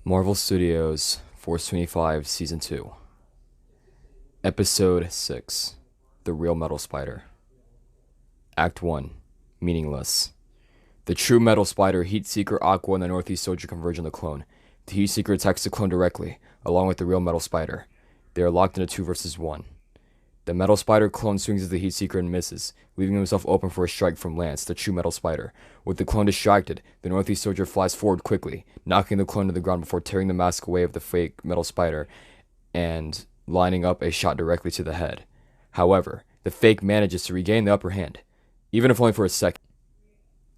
Marvel Studios Force 25 Season 2 Episode 6 The Real Metal Spider. Act 1 Meaningless. The true Metal Spider, Heatseeker, Aqua, and the Northeast Soldier converge on the clone. The Heatseeker attacks the clone directly, along with the real Metal Spider. They are locked in a 2 versus 1. The Metal Spider clone swings at the Heatseeker and misses, leaving himself open for a strike from Lance, the true Metal Spider. With the clone distracted, the Northeast Soldier flies forward quickly, knocking the clone to the ground before tearing the mask away of the fake Metal Spider and lining up a shot directly to the head. However, the fake manages to regain the upper hand, even if only for a second.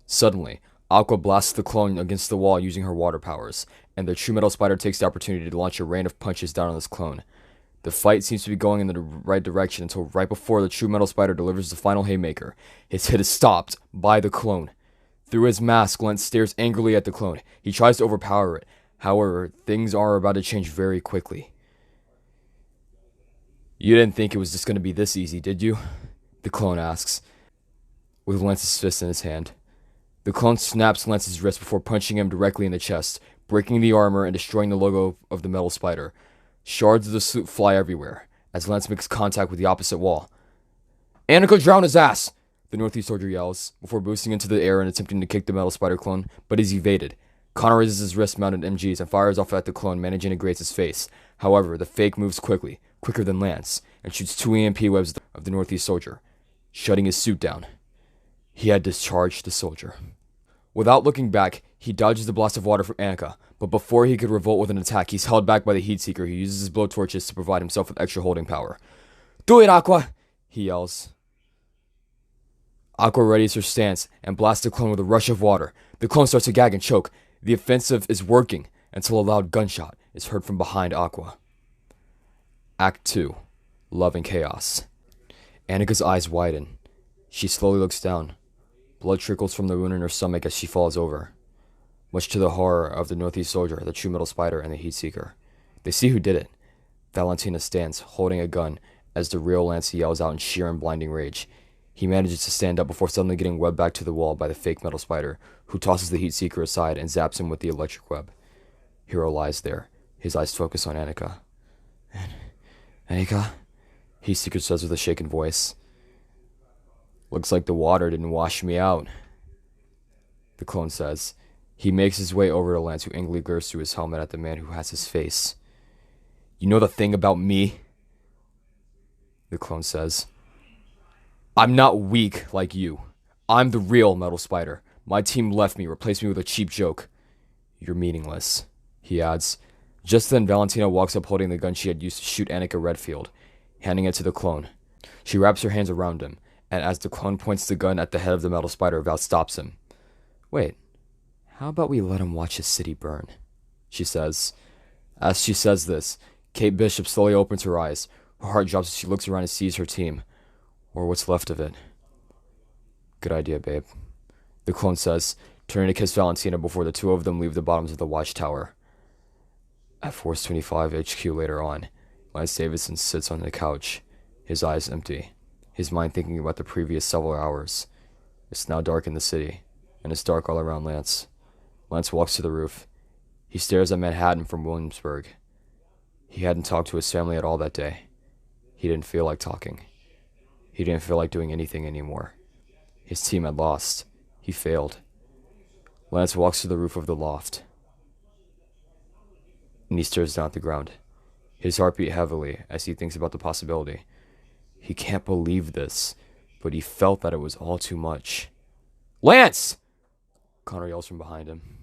Suddenly, Aqua blasts the clone against the wall using her water powers, and the true Metal Spider takes the opportunity to launch a rain of punches down on this clone. The fight seems to be going in the right direction until right before the true Metal Spider delivers the final haymaker. His hit is stopped by the clone. Through his mask, Lance stares angrily at the clone. He tries to overpower it. However, things are about to change very quickly. "You didn't think it was just going to be this easy, did you?" the clone asks, with Lance's fist in his hand. The clone snaps Lance's wrist before punching him directly in the chest, breaking the armor and destroying the logo of the Metal Spider. Shards of the suit fly everywhere, as Lance makes contact with the opposite wall. "Annika, drown his ass!" the Northeast Soldier yells, before boosting into the air and attempting to kick the Metal Spider clone, but is evaded. Connor raises his wrist-mounted MGs and fires off at the clone, managing to graze his face. However, the fake moves quickly, quicker than Lance, and shoots 2 EMP webs of the Northeast Soldier, shutting his suit down. He had discharged the soldier. Without looking back, he dodges the blast of water from Annika, but before he could revolt with an attack, he's held back by the Heatseeker, who uses his blowtorches to provide himself with extra holding power. "Do it, Aqua!" he yells. Aqua readies her stance and blasts the clone with a rush of water. The clone starts to gag and choke. The offensive is working until a loud gunshot is heard from behind Aqua. Act 2 Love and Chaos. Annika's eyes widen. She slowly looks down. Blood trickles from the wound in her stomach as she falls over. Much to the horror of the Northeast Soldier, the true Metal Spider, and the Heatseeker. They see who did it. Valentina stands, holding a gun, as the real Lance yells out in sheer and blinding rage. He manages to stand up before suddenly getting webbed back to the wall by the fake Metal Spider, who tosses the Heatseeker aside and zaps him with the electric web. Hero lies there, his eyes focus on Annika. "Annika?" Heatseeker says with a shaken voice. "Looks like the water didn't wash me out," the clone says. He makes his way over to Lance, who angrily glares through his helmet at the man who has his face. "You know the thing about me?" the clone says. "I'm not weak like you. I'm the real Metal Spider. My team left me, replaced me with a cheap joke. You're meaningless," he adds. Just then, Valentina walks up holding the gun she had used to shoot Annika Redfield, handing it to the clone. She wraps her hands around him, and as the clone points the gun at the head of the Metal Spider, Val stops him. "Wait. How about we let him watch his city burn?" she says. As she says this, Kate Bishop slowly opens her eyes. Her heart drops as she looks around and sees her team. Or what's left of it. "Good idea, babe," the clone says, turning to kiss Valentina before the two of them leave the bottoms of the watchtower. At Force 25 HQ later on, Lance Davidson sits on the couch, his eyes empty, his mind thinking about the previous several hours. It's now dark in the city, and it's dark all around Lance. Lance walks to the roof. He stares at Manhattan from Williamsburg. He hadn't talked to his family at all that day. He didn't feel like talking. He didn't feel like doing anything anymore. His team had lost. He failed. Lance walks to the roof of the loft, and he stares down at the ground. His heart beat heavily as he thinks about the possibility. He can't believe this, but he felt that it was all too much. "Lance!" Connor yells from behind him.